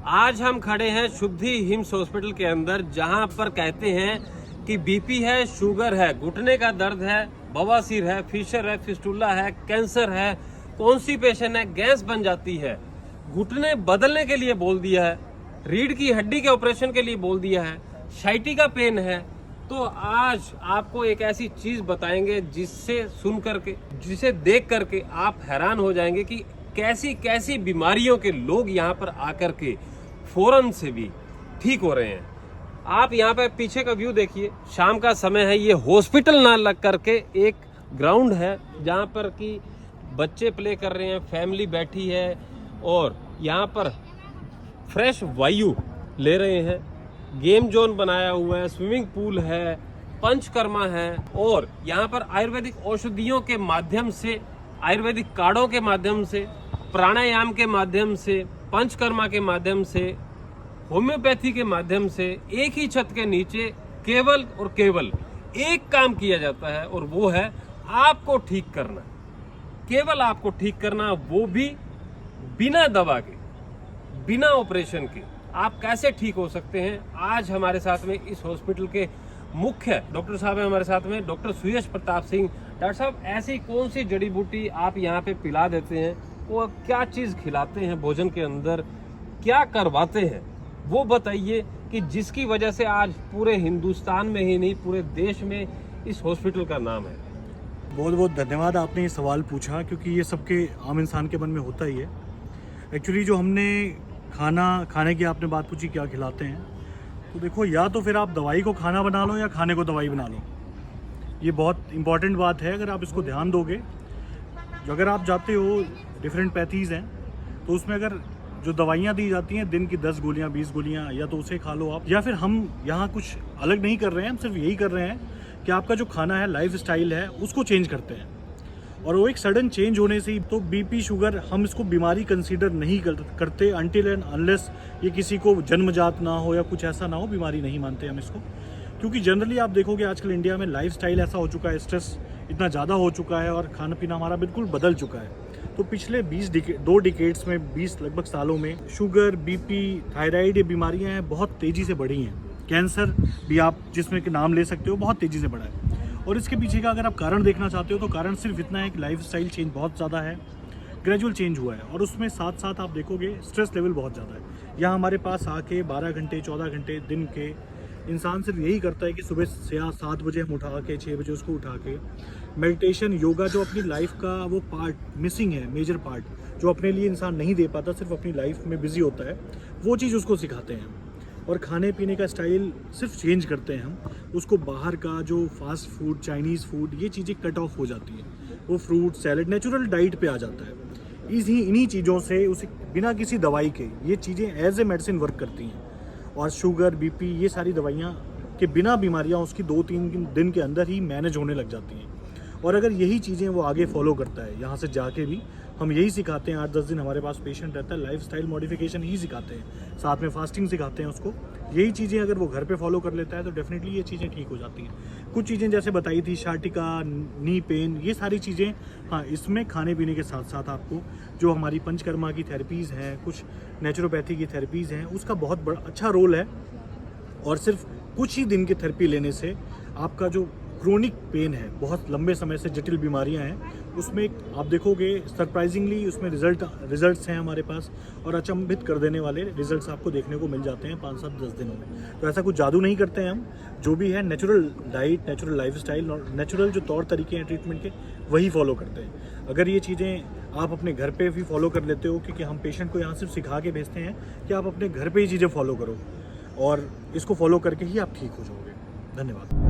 आज हम खड़े हैं शुद्धि हिम्स हॉस्पिटल के अंदर, जहां पर कहते हैं कि बीपी है, शुगर है, घुटने का दर्द है, बवासीर है, फिशर है, फिस्टुला है, कैंसर है, कॉन्स्टिपेशन है, गैस बन जाती है, घुटने बदलने के लिए बोल दिया है, रीढ़ की हड्डी के ऑपरेशन के लिए बोल दिया है, शाइटी का पेन है। तो आज आपको एक ऐसी चीज बताएंगे जिससे सुन करके, जिसे देख करके आप हैरान हो जाएंगे कि कैसी कैसी बीमारियों के लोग यहाँ पर आकर के फौरन से भी ठीक हो रहे हैं। आप यहाँ पे पीछे का व्यू देखिए, शाम का समय है, ये हॉस्पिटल ना लग करके एक ग्राउंड है जहाँ पर कि बच्चे प्ले कर रहे हैं, फैमिली बैठी है और यहाँ पर फ्रेश वायु ले रहे हैं। गेम जोन बनाया हुआ है, स्विमिंग पूल है, पंचकर्मा है और यहाँ पर आयुर्वेदिक औषधियों के माध्यम से, आयुर्वेदिक कार्डों के माध्यम से, प्राणायाम के माध्यम से, पंचकर्मा के माध्यम से, होम्योपैथी के माध्यम से एक ही छत के नीचे केवल और केवल एक काम किया जाता है और वो है आपको ठीक करना। केवल आपको ठीक करना, वो भी बिना दवा के, बिना ऑपरेशन के। आप कैसे ठीक हो सकते हैं? आज हमारे साथ में इस हॉस्पिटल के मुख्य डॉक्टर साहब हैं हमारे साथ में, डॉक्टर सुयश प्रताप सिंह। डॉक्टर साहब, ऐसी कौन सी जड़ी बूटी आप यहाँ पे पिला देते हैं, वो क्या चीज खिलाते हैं भोजन के अंदर, क्या करवाते हैं, वो बताइए कि जिसकी वजह से आज पूरे हिंदुस्तान में ही नहीं, पूरे देश में इस हॉस्पिटल का नाम है। बहुत बहुत धन्यवाद, आपने ये सवाल पूछा, क्योंकि ये सबके आम इंसान के मन में होता ही है। एक्चुअली जो हमने खाने की आपने बात पूछी, क्या खिलाते हैं, तो देखो, या तो फिर आप दवाई को खाना बना लो या खाने को दवाई बना लो। ये बहुत इंपॉर्टेंट बात है। अगर आप इसको ध्यान दोगे, जो अगर आप जाते हो, डिफरेंट पैथीज़ हैं, तो उसमें अगर जो दवाइयाँ दी जाती हैं दिन की 10 गोलियाँ 20 गोलियाँ, या तो उसे खा लो आप, या फिर हम यहाँ कुछ अलग नहीं कर रहे हैं, हम सिर्फ यही कर रहे हैं कि आपका जो खाना है, लाइफ स्टाइल है, उसको चेंज करते हैं। और वो एक सडन चेंज होने से ही तो बीपी शुगर हम इसको बीमारी कंसीडर नहीं करते अनटिल एंड अनलेस ये किसी को जन्मजात ना हो या कुछ ऐसा ना हो, बीमारी नहीं मानते हम इसको। क्योंकि जनरली आप देखोगे आजकल इंडिया में लाइफस्टाइल ऐसा हो चुका है, स्ट्रेस इतना ज़्यादा हो चुका है और खाना पीना हमारा बिल्कुल बदल चुका है। तो पिछले 2 डिकेड्स में, 20 लगभग सालों में शुगर, बीपी, थायराइड, ये बीमारियाँ हैं बहुत तेज़ी से बढ़ी हैं। कैंसर भी आप जिसमें कि नाम ले सकते हो, बहुत तेज़ी से बढ़ा है। और इसके पीछे का अगर आप कारण देखना चाहते हो तो कारण सिर्फ इतना है कि लाइफस्टाइल चेंज बहुत ज़्यादा है, ग्रेजुअल चेंज हुआ है। और उसमें साथ साथ आप देखोगे स्ट्रेस लेवल बहुत ज़्यादा है। यहाँ हमारे पास आके 12 घंटे 14 घंटे दिन के इंसान सिर्फ यही करता है कि सुबह से 7 बजे हम उठा के 6 बजे उसको उठा के मेडिटेशन, योगा, जो अपनी लाइफ का वो पार्ट मिसिंग है, मेजर पार्ट, जो अपने लिए इंसान नहीं दे पाता, सिर्फ अपनी लाइफ में बिजी होता है, वो चीज़ उसको सिखाते हैं। और खाने पीने का स्टाइल सिर्फ चेंज करते हैं हम, उसको बाहर का जो फास्ट फूड, चाइनीज़ फूड, ये चीज़ें कट ऑफ हो जाती हैं। वो फ्रूट सैलड, नेचुरल डाइट पे आ जाता है। इन्हीं चीज़ों से उसे बिना किसी दवाई के ये चीज़ें एज ए मेडिसिन वर्क करती हैं। और शुगर, बीपी, ये सारी दवाइयाँ के बिना बीमारियाँ उसकी 2-3 दिन के अंदर ही मैनेज होने लग जाती हैं। और अगर यही चीज़ें वो आगे फॉलो करता है, यहाँ से जाके भी हम यही सिखाते हैं। 8-10 दिन हमारे पास पेशेंट रहता है, लाइफस्टाइल मॉडिफिकेशन ही सिखाते हैं, साथ में फास्टिंग सिखाते हैं उसको। यही चीज़ें अगर वो घर पे फॉलो कर लेता है तो डेफिनेटली ये चीज़ें ठीक हो जाती हैं। कुछ चीज़ें जैसे बताई थी, शाटिका, नी पेन, ये सारी चीज़ें, हाँ, इसमें खाने पीने के साथ साथ आपको जो हमारी पंचकर्मा की थेरेपीज़ हैं, कुछ नेचुरोपैथी की थेरेपीज़ हैं, उसका बहुत बड़ा अच्छा रोल है। और सिर्फ कुछ ही दिन की थेरेपी लेने से आपका जो क्रोनिक पेन है, बहुत लंबे समय से जटिल बीमारियां हैं, उसमें आप देखोगे सरप्राइजिंगली उसमें रिजल्ट्स हैं हमारे पास, और अचंभित कर देने वाले रिजल्ट्स आपको देखने को मिल जाते हैं 5-7-10 दिनों में। तो ऐसा कुछ जादू नहीं करते हैं हम, जो भी है नेचुरल डाइट, नेचुरल लाइफस्टाइल और नेचुरल जो तौर तरीके हैं ट्रीटमेंट के, वही फॉलो करते हैं। अगर ये चीज़ें आप अपने घर पे भी फॉलो कर लेते हो, क्योंकि हम पेशेंट को यहाँ सिर्फ सिखा के भेजते हैं कि आप अपने घर पर ही चीज़ें फॉलो करो, और इसको फॉलो करके ही आप ठीक हो जाओगे। धन्यवाद।